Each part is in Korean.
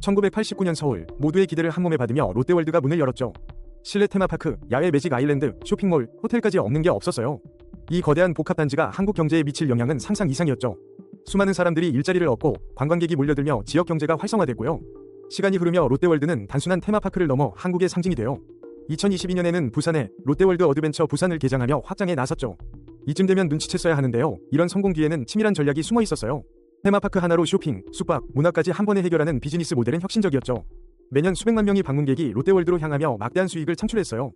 1989년 서울, 모두의 기대를 한몸에 받으며 롯데월드가 문을 열었죠. 실내 테마파크, 야외 매직 아일랜드, 쇼핑몰, 호텔까지 없는 게 없었어요. 이 거대한 복합단지가 한국 경제에 미칠 영향은 상상 이상이었죠. 수많은 사람들이 일자리를 얻고 관광객이 몰려들며 지역 경제가 활성화됐고요. 시간이 흐르며 롯데월드는 단순한 테마파크를 넘어 한국의 상징이 되어 2022년에는 부산에 롯데월드 어드벤처 부산을 개장하며 확장에 나섰죠. 이쯤 되면 눈치챘어야 하는데요. 이런 성공 뒤에는 치밀한 전략이 숨어 있었어요. 테마파크 하나로 쇼핑, 숙박, 문화까지 한 번에 해결하는 비즈니스 모델은 혁신적이었죠. 매년 수백만 명의 방문객이 롯데월드로 향하며 막대한 수익을 창출했어요.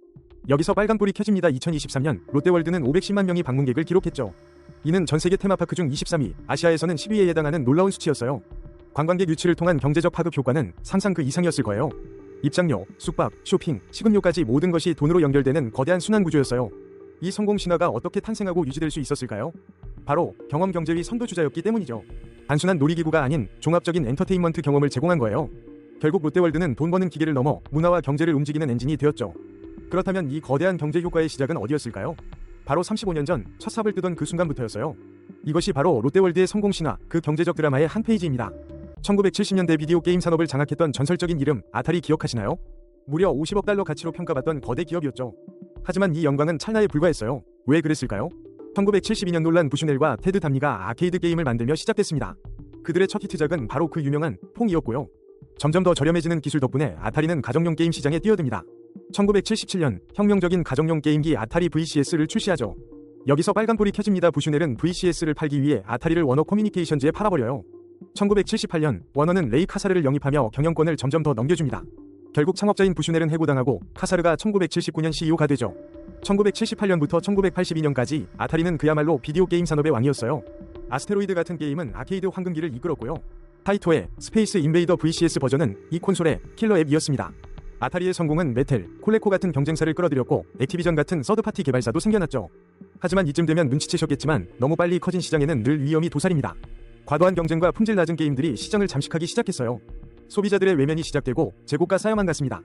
여기서 빨간불이 켜집니다. 2023년 롯데월드는 510만 명의 방문객을 기록했죠. 이는 전세계 테마파크 중 23위, 아시아에서는 10위에 해당하는 놀라운 수치였어요. 관광객 유치를 통한 경제적 파급 효과는 상상 그 이상이었을 거예요. 입장료, 숙박, 쇼핑, 식음료까지 모든 것이 돈으로 연결되는 거대한 순환 구조였어요. 이 성공 신화가 어떻게 탄생하고 유지될 수 있었을까요? 바로 경험 경제의 선도주자였기 때문이죠. 단순한 놀이기구가 아닌 종합적인 엔터테인먼트 경험을 제공한 거예요. 결국 롯데월드는 돈 버는 기계를 넘어 문화와 경제를 움직이는 엔진이 되었죠. 그렇다면 이 거대한 경제 효과의 시작은 어디였을까요? 바로 35년 전 첫 삽을 뜨던 그 순간부터였어요. 이것이 바로 롯데월드의 성공 신화, 그 경제적 드라마의 한 페이지입니다. 1970년대 비디오 게임 산업을 장악했던 전설적인 이름 아타리 기억하시나요? 무려 50억 달러 가치로 평가받던 거대 기업이었죠. 하지만 이 영광은 찰나에 불과했어요. 왜 그랬을까요? 1972년 놀란 부슈넬과 테드 담니가 아케이드 게임을 만들며 시작됐습니다. 그들의 첫 히트작은 바로 그 유명한 퐁이었고요. 점점 더 저렴해지는 기술 덕분에 아타리는 가정용 게임 시장에 뛰어듭니다. 1977년 혁명적인 가정용 게임기 아타리 VCS를 출시하죠. 여기서 빨간불이 켜집니다. 부슈넬은 VCS를 팔기 위해 아타리를 워너 커뮤니케이션즈에 팔아버려요. 1978년 워너는 레이 카사르를 영입하며 경영권을 점점 더 넘겨줍니다. 결국 창업자인 부슈넬은 해고당하고 카사르가 1979년 CEO가 되죠. 1978년부터 1982년까지 아타리는 그야말로 비디오 게임 산업의 왕이었어요. 아스테로이드 같은 게임은 아케이드 황금기를 이끌었고요. 타이토의 스페이스 인베이더 VCS 버전은 이 콘솔의 킬러 앱이었습니다. 아타리의 성공은 메텔, 콜레코 같은 경쟁사를 끌어들였고 액티비전 같은 서드파티 개발사도 생겨났죠. 하지만 이쯤 되면 눈치채셨겠지만 너무 빨리 커진 시장에는 늘 위험이 도사립니다. 과도한 경쟁과 품질 낮은 게임들이 시장을 잠식하기 시작했어요. 소비자들의 외면이 시작되고 재고가 쌓여만 갔습니다.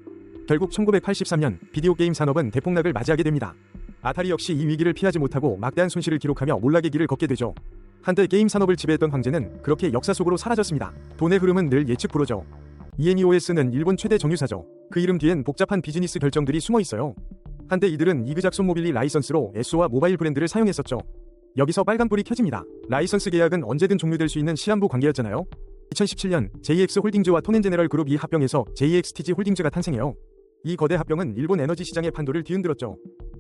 결국 1983년 비디오 게임 산업은 대폭락을 맞이하게 됩니다. 아타리 역시 이 위기를 피하지 못하고 막대한 손실을 기록하며 몰락의 길을 걷게 되죠. 한때 게임 산업을 지배했던 황제는 그렇게 역사 속으로 사라졌습니다. 돈의 흐름은 늘 예측 불허죠. ENEOS는 일본 최대 정유사죠. 그 이름 뒤엔 복잡한 비즈니스 결정들이 숨어 있어요. 한때 이들은 이그작손 모빌리 라이선스로 에소와 모바일 브랜드를 사용했었죠. 여기서 빨간불이 켜집니다. 라이선스 계약은 언제든 종료될 수 있는 시한부 관계였잖아요. 2017년 JX 홀딩즈와 톤앤제네럴 그룹이 합병해서 JXTG 홀딩즈가 탄생해요. 이 거대 합병은 일본 에너지 시장의 판도를 뒤흔들었죠.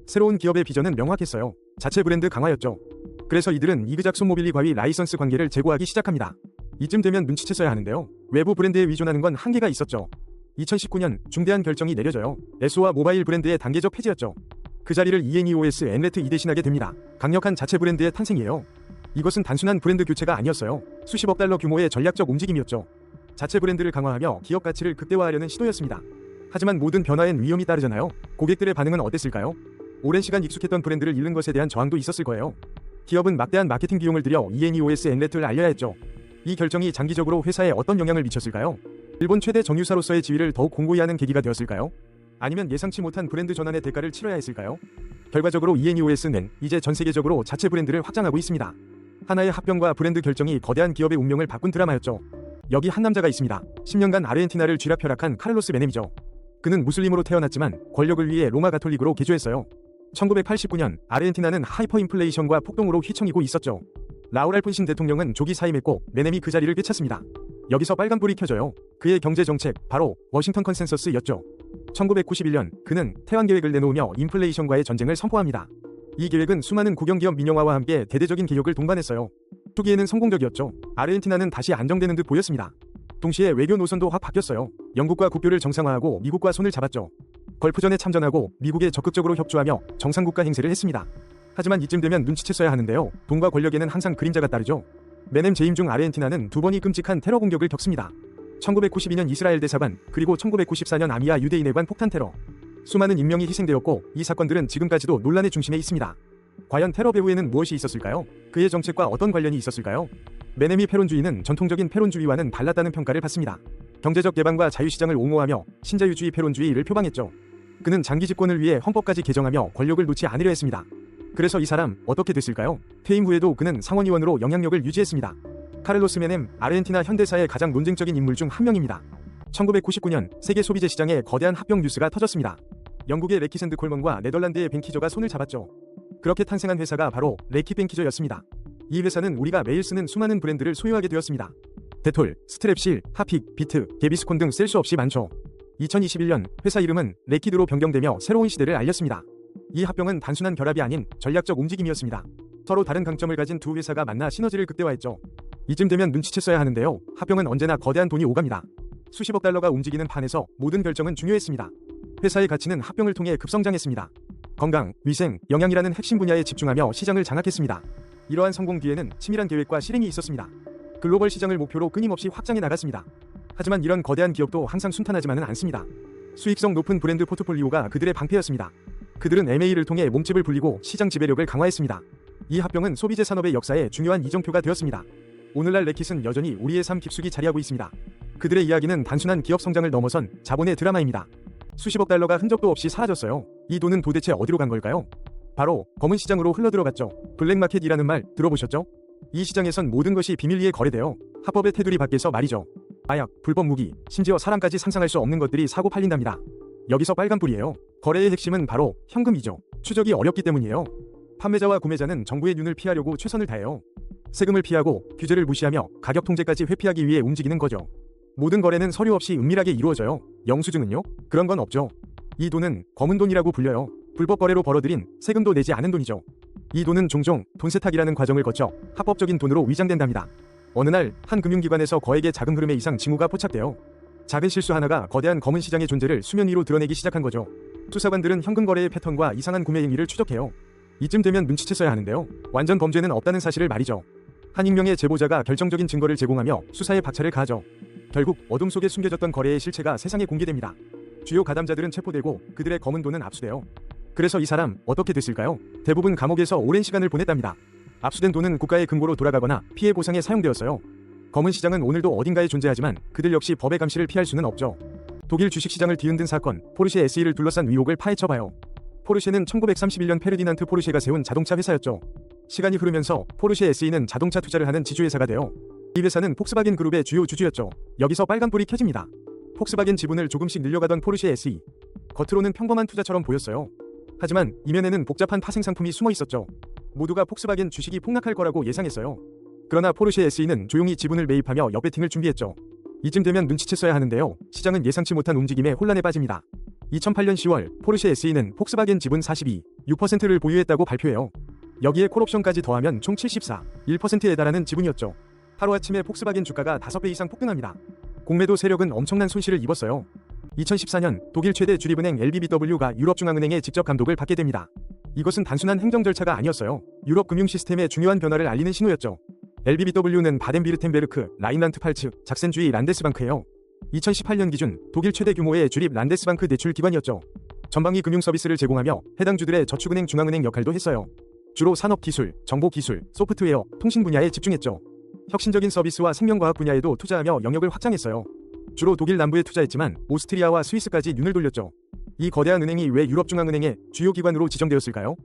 새로운 기업의 비전은 명확했어요. 자체 브랜드 강화였죠. 그래서 이들은 이그작손 모빌리과의 라이선스 관계를 재고하기 시작합니다. 이쯤 되면 눈치챘어야 하는데요. 외부 브랜드에 의존하는 건 한계가 있었죠. 2019년 중대한 결정이 내려져요. 에소와 모바일 브랜드의 단계적 폐지였죠. 그 자리를 ENEOS 엔레트이 대신하게 됩니다. 강력한 자체 브랜드의 탄생이에요. 이것은 단순한 브랜드 교체가 아니었어요. 수십억 달러 규모의 전략적 움직임이었죠. 자체 브랜드를 강화하며 기업 가치를 극대화하려는 시도였습니다. 하지만 모든 변화엔 위험이 따르잖아요. 고객들의 반응은 어땠을까요? 오랜 시간 익숙했던 브랜드를 잃는 것에 대한 저항도 있었을 거예요. 기업은 막대한 마케팅 비용을 들여 ENEOS 엔레트를 알려야 했죠. 이 결정이 장기적으로 회사에 어떤 영향을 미쳤을까요? 일본 최대 정유사로서의 지위를 더욱 공고히 하는 계기가 되었을까요? 아니면 예상치 못한 브랜드 전환의 대가를 치러야 했을까요? 결과적으로 ENEOS는 이제 전 세계적으로 자체 브랜드를 확장하고 있습니다. 하나의 합병과 브랜드 결정이 거대한 기업의 운명을 바꾼 드라마였죠. 여기 한 남자가 있습니다. 10년간 아르헨티나를 쥐락펴락한 카를로스 메넴이죠. 그는 무슬림으로 태어났지만 권력을 위해 로마 가톨릭으로 개조했어요. 1989년 아르헨티나는 하이퍼인플레이션과 폭동으로 휘청이고 있었죠. 라울 알폰신 대통령은 조기 사임했고 메넴이 그 자리를 꿰찼습니다. 여기서 빨간불이 켜져요. 그의 경제정책 바로 워싱턴 컨센서스였죠. 1991년 그는 태완 계획을 내놓으며 인플레이션과의 전쟁을 선포합니다. 이 계획은 수많은 국영기업 민영화와 함께 대대적인 개혁을 동반했어요. 초기에는 성공적이었죠. 아르헨티나는 다시 안정되는 듯 보였습니다. 동시에 외교 노선도 확 바뀌었어요. 영국과 국교를 정상화하고 미국과 손을 잡았죠. 걸프전에 참전하고 미국에 적극적으로 협조하며 정상국가 행세를 했습니다. 하지만 이쯤 되면 눈치챘어야 하는데요. 돈과 권력에는 항상 그림자가 따르죠. 메넴 재임 중 아르헨티나는 두 번의 끔찍한 테러 공격을 겪습니다. 1992년 이스라엘 대사관, 그리고 1994년 아미아 유대인회관 폭탄 테러. 수많은 인명이 희생되었고 이 사건들은 지금까지도 논란의 중심에 있습니다. 과연 테러 배후에는 무엇이 있었을까요? 그의 정책과 어떤 관련이 있었을까요? 메넴이 패론주의는 전통적인 패론주의와는 달랐다는 평가를 받습니다. 경제적 개방과 자유시장을 옹호하며 신자유주의 패론주의를 표방했죠. 그는 장기 집권을 위해 헌법까지 개정하며 권력을 놓지 않으려 했습니다. 그래서 이 사람 어떻게 됐을까요? 퇴임 후에도 그는 상원의원으로 영향력을 유지했습니다. 카를로스 메넴, 아르헨티나 현대사의 가장 논쟁적인 인물 중 한 명입니다. 1999년 세계 소비재 시장에 거대한 합병 뉴스가 터졌습니다. 영국의 레키샌드 콜먼과 네덜란드의 벤키저가 손을 잡았죠. 그렇게 탄생한 회사가 바로 레키 벤키저였습니다. 이 회사는 우리가 매일 쓰는 수많은 브랜드를 소유하게 되었습니다. 데톨, 스트랩실, 하픽, 비트, 게비스콘 등 셀 수 없이 많죠. 2021년 회사 이름은 레키드로 변경되며 새로운 시대를 알렸습니다. 이 합병은 단순한 결합이 아닌 전략적 움직임이었습니다. 서로 다른 강점을 가진 두 회사가 만나 시너지를 극대화했죠. 이쯤 되면 눈치챘어야 하는데요. 합병은 언제나 거대한 돈이 오갑니다. 수십억 달러가 움직이는 판에서 모든 결정은 중요했습니다. 회사의 가치는 합병을 통해 급성장했습니다. 건강, 위생, 영양이라는 핵심 분야에 집중하며 시장을 장악했습니다. 이러한 성공 뒤에는 치밀한 계획과 실행이 있었습니다. 글로벌 시장을 목표로 끊임없이 확장해 나갔습니다. 하지만 이런 거대한 기업도 항상 순탄하지만은 않습니다. 수익성 높은 브랜드 포트폴리오가 그들의 방패였습니다. 그들은 M&A를 통해 몸집을 불리고 시장 지배력을 강화했습니다. 이 합병은 소비재 산업의 역사에 중요한 이정표가 되었습니다. 오늘날 레킷은 여전히 우리의 삶 깊숙이 자리하고 있습니다. 그들의 이야기는 단순한 기업 성장을 넘어선 자본의 드라마입니다. 수십억 달러가 흔적도 없이 사라졌어요. 이 돈은 도대체 어디로 간 걸까요? 바로 검은 시장으로 흘러들어갔죠. 블랙마켓이라는 말 들어보셨죠? 이 시장에선 모든 것이 비밀리에 거래되어 합법의 테두리 밖에서 말이죠. 마약, 불법 무기, 심지어 사람까지 상상할 수 없는 것들이 사고 팔린답니다. 여기서 빨간불이에요. 거래의 핵심은 바로 현금이죠. 추적이 어렵기 때문이에요. 판매자와 구매자는 정부의 눈을 피하려고 최선을 다해요. 세금을 피하고 규제를 무시하며 가격 통제까지 회피하기 위해 움직이는 거죠. 모든 거래는 서류 없이 은밀하게 이루어져요. 영수증은요? 그런 건 없죠. 이 돈은 검은 돈이라고 불려요. 불법 거래로 벌어들인 세금도 내지 않은 돈이죠. 이 돈은 종종 돈 세탁이라는 과정을 거쳐 합법적인 돈으로 위장된답니다. 어느 날 한 금융기관에서 거액의 자금 흐름의 이상 징후가 포착돼요. 작은 실수 하나가 거대한 검은 시장의 존재를 수면 위로 드러내기 시작한 거죠. 수사관들은 현금 거래의 패턴과 이상한 구매 행위를 추적해요. 이쯤 되면 눈치챘어야 하는데요. 완전 범죄는 없다는 사실을 말이죠. 한 익명의 제보자가 결정적인 증거를 제공하며 수사에 박차를 가하죠. 결국 어둠 속에 숨겨졌던 거래의 실체가 세상에 공개됩니다. 주요 가담자들은 체포되고 그들의 검은 돈은 압수돼요. 그래서 이 사람 어떻게 됐을까요? 대부분 감옥에서 오랜 시간을 보냈답니다. 압수된 돈은 국가의 금고로 돌아가거나 피해 보상에 사용되었어요. 검은 시장은 오늘도 어딘가에 존재하지만 그들 역시 법의 감시를 피할 수는 없죠. 독일 주식시장을 뒤흔든 사건, 포르쉐 SE를 둘러싼 의혹을 파헤쳐봐요. 포르쉐는 1931년 페르디난트 포르쉐가 세운 자동차 회사였죠. 시간이 흐르면서 포르쉐 SE는 자동차 투자를 하는 지주회사가 돼요. 이 회사는 폭스바겐 그룹의 주요 주주였죠. 여기서 빨간불이 켜집니다. 폭스바겐 지분을 조금씩 늘려가던 포르쉐 SE. 겉으로는 평범한 투자처럼 보였어요. 하지만 이면에는 복잡한 파생 상품이 숨어 있었죠. 모두가 폭스바겐 주식이 폭락할 거라고 예상했어요. 그러나 포르쉐 SE는 조용히 지분을 매입하며 역배팅을 준비했죠. 이쯤 되면 눈치챘어야 하는데요. 시장은 예상치 못한 움직임에 혼란에 빠집니다. 2008년 10월 포르쉐 SE는 폭스바겐 지분 42.6%를 보유했다고 발표해요. 여기에 콜옵션까지 더하면 총 74.1%에 달하는 지분이었죠. 하루아침에 폭스바겐 주가가 5배 이상 폭등합니다. 공매도 세력은 엄청난 손실을 입었어요. 2014년 독일 최대 주립은행 LBBW가 유럽중앙은행의 직접 감독을 받게 됩니다. 이것은 단순한 행정 절차가 아니었어요. 유럽 금융 시스템의 중요한 변화를 알리는 신호였죠. LBBW는 바덴비르텐베르크, 라인란트팔츠, 작센주의 란데스방크예요. 2018년 기준 독일 최대 규모의 주립 란데스방크 대출 기관이었죠. 전방위 금융 서비스를 제공하며 해당 주들의 저축은행 중앙은행 역할도 했어요. 주로 산업기술, 정보기술, 소프트웨어, 통신 분야에 집중했죠. 혁신적인 서비스와 생명과학 분야에도 투자하며 영역을 확장했어요. 주로 독일 남부에 투자했지만 오스트리아와 스위스까지 눈을 돌렸죠. 이 거대한 은행이 왜 유럽중앙은행의 주요 기관으로 지정되었을까요?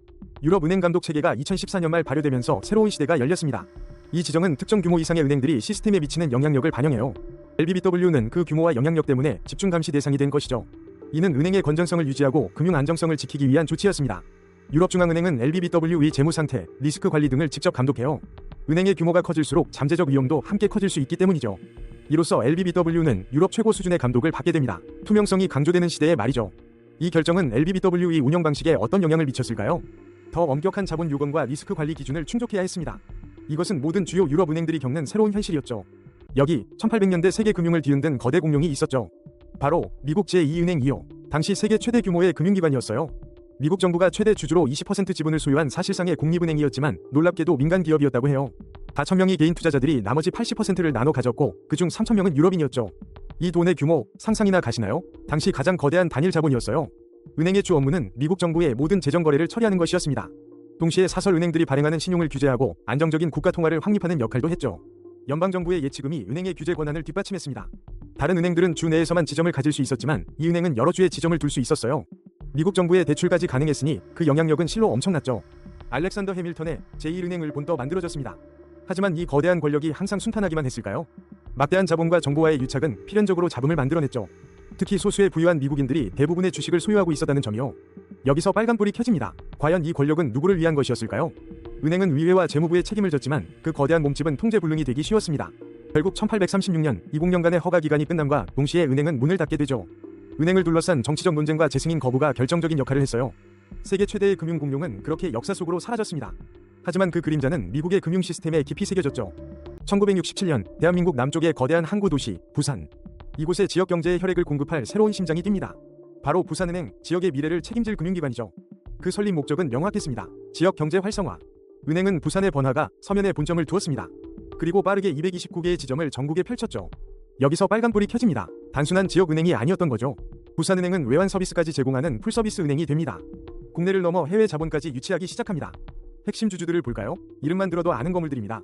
유럽은행 감독 체계가 2014년 말 발효되면서 새로운 시대가 열렸습니다. 이 지정은 특정 규모 이상의 은행들이 시스템에 미치는 영향력을 반영해요. LBBW는 그 규모와 영향력 때문에 집중 감시 대상이 된 것이죠. 이는 은행의 건전성을 유지하고 금융 안정성을 지키기 위한 조치였습니다. 유럽중앙은행은 LBBW의 재무 상태, 리스크 관리 등을 직접 감독해요. 은행의 규모가 커질수록 잠재적 위험도 함께 커질 수 있기 때문이죠. 이로써 LBBW는 유럽 최고 수준의 감독을 받게 됩니다. 투명성이 강조되는 시대에 말이죠. 이 결정은 LBBW의 운영 방식에 어떤 영향을 미쳤을까요? 더 엄격한 자본 요건과 리스크 관리 기준을 충족해야 했습니다. 이것은 모든 주요 유럽 은행들이 겪는 새로운 현실이었죠. 여기 1800년대 세계 금융을 뒤흔든 거대 공룡이 있었죠. 바로 미국 제2은행이요. 당시 세계 최대 규모의 금융기관이었어요. 미국 정부가 최대 주주로 20% 지분을 소유한 사실상의 공립은행이었지만 놀랍게도 민간 기업이었다고 해요. 다 1000명의 개인 투자자들이 나머지 80%를 나눠 가졌고 그중 3000명은 유럽인이었죠. 이 돈의 규모 상상이나 가시나요? 당시 가장 거대한 단일 자본이었어요. 은행의 주 업무는 미국 정부의 모든 재정 거래를 처리하는 것이었습니다. 동시에 사설 은행들이 발행하는 신용을 규제하고 안정적인 국가 통화를 확립하는 역할도 했죠. 연방정부의 예치금이 은행의 규제 권한을 뒷받침했습니다. 다른 은행들은 주 내에서만 지점을 가질 수 있었지만 이 은행은 여러 주에 지점을 둘 수 있었어요. 미국 정부의 대출까지 가능했으니 그 영향력은 실로 엄청났죠. 알렉산더 해밀턴의 제1은행을 본떠 만들어졌습니다. 하지만 이 거대한 권력이 항상 순탄하기만 했을까요? 막대한 자본과 정보와의 유착은 필연적으로 잡음을 만들어냈죠. 특히 소수의 부유한 미국인들이 대부분의 주식을 소유하고 있었다는 점이요. 여기서 빨간불이 켜집니다. 과연 이 권력은 누구를 위한 것이었을까요? 은행은 위회와 재무부의 책임을 졌지만 그 거대한 몸집은 통제불능이 되기 쉬웠습니다. 결국 1836년 20년간의 허가 기간이 끝남과 동시에 은행은 문을 닫게 되죠. 은행을 둘러싼 정치적 논쟁과 재승인 거부가 결정적인 역할을 했어요. 세계 최대의 금융공룡은 그렇게 역사 속으로 사라졌습니다. 하지만 그 그림자는 미국의 금융 시스템에 깊이 새겨졌죠. 1967년 대한민국 남쪽의 거대한 항구 도시 부산. 이곳에 지역 경제의 혈액을 공급할 새로운 심장이 뜁니다. 바로 부산은행, 지역의 미래를 책임질 금융기관이죠. 그 설립 목적은 명확했습니다. 지역 경제 활성화. 은행은 부산의 번화가 서면에 본점을 두었습니다. 그리고 빠르게 229개의 지점을 전국에 펼쳤죠. 여기서 빨간불이 켜집니다. 단순한 지역은행이 아니었던 거죠. 부산은행은 외환 서비스까지 제공하는 풀서비스 은행이 됩니다. 국내를 넘어 해외 자본까지 유치하기 시작합니다. 핵심 주주들을 볼까요? 이름만 들어도 아는 거물들입니다.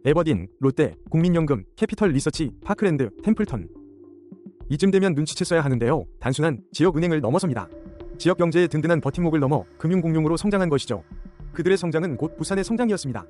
에버딘, 롯데, 국민연금, 캐피털 리서치, 파크랜드, 템플턴. 이쯤 되면 눈치챘어야 하는데요. 단순한 지역은행을 넘어섭니다. 지역 경제의 든든한 버팀목을 넘어 금융공룡으로 성장한 것이죠. 그들의 성장은 곧 부산의 성장이었습니다.